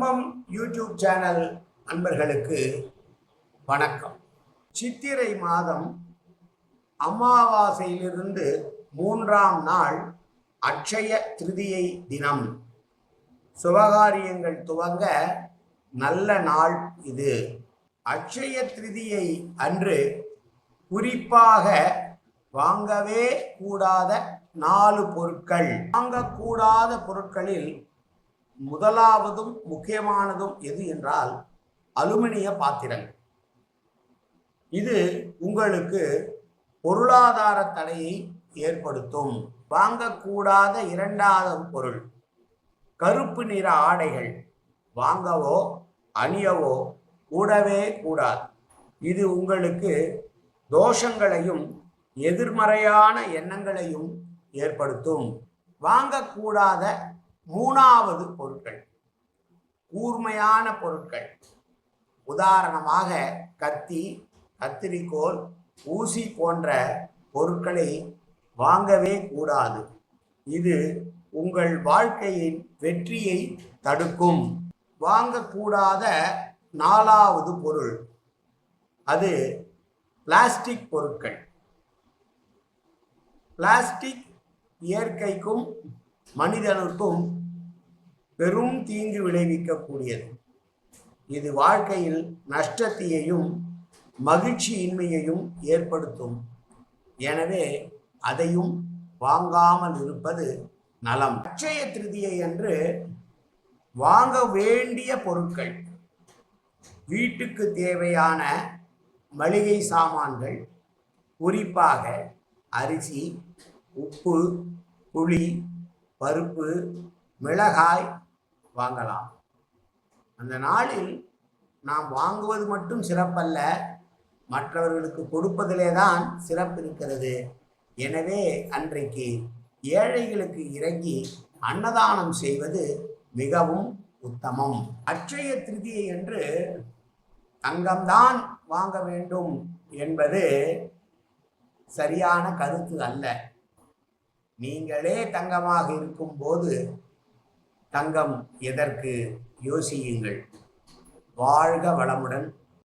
கம்பம் YouTube channel அன்பர்களுக்கு வணக்கம். சித்திரை மாதம் அமாவாசையிலிருந்து 3ஆம் நாள் அட்சய திருதியை தினம். சுபகாரியங்கள் துவங்க நல்ல நாள் இது. அட்சய திருதியை அன்று குறிப்பாக வாங்கவே கூடாத 4 பொருட்கள். வாங்கக்கூடாத பொருட்களில் முதலாவதும் முக்கியமானதும் எது என்றால் அலுமினிய பாத்திரங்கள். இது உங்களுக்கு பொருளாதார தடையை ஏற்படுத்தும். வாங்கக்கூடாத 2வது பொருள் கருப்பு நிற ஆடைகள். வாங்கவோ அணியவோ கூடவே கூடாது. இது உங்களுக்கு தோஷங்களையும் எதிர்மறையான எண்ணங்களையும் ஏற்படுத்தும். வாங்கக்கூடாத 3வது பொருட்கள் கூர்மையான பொருட்கள். உதாரணமாக கத்தி, கத்திரிக்கோல், ஊசி போன்ற பொருட்களை வாங்கவே கூடாது. இது உங்கள் வாழ்க்கையின் வெற்றியை தடுக்கும். வாங்கக்கூடாத 4வது பொருள் அது பிளாஸ்டிக் பொருட்கள். பிளாஸ்டிக் இயற்கைக்கும் மனிதனுக்கும் பெரும் தீங்கு விளைவிக்கக்கூடியது. இது வாழ்க்கையில் நஷ்டத்தையும் மகிழ்ச்சியின்மையையும் ஏற்படுத்தும். எனவே அதையும் வாங்காமல் இருப்பது நலம். அட்சய திருதியை அன்று வாங்க வேண்டிய பொருட்கள் வீட்டுக்கு தேவையான மளிகை சாமான்கள், குறிப்பாக அரிசி, உப்பு, புளி, பருப்பு, மிளகாய் வாங்கலாம். அந்த நாளில் நாம் வாங்குவது மட்டும் சிறப்பல்ல, மற்றவர்களுக்கு கொடுப்பதிலே தான் சிறப்பு இருக்கிறது. எனவே அன்றைக்கு ஏழைகளுக்கு இறங்கி அன்னதானம் செய்வது மிகவும் உத்தமம். அட்சய திருதியை என்று தங்கம்தான் வாங்க வேண்டும் என்பது சரியான கருத்து அல்ல. நீங்களே தங்கமாக இருக்கும் போது தங்கம் எதற்கு? யோசியுங்கள். வாழ்க வளமுடன்.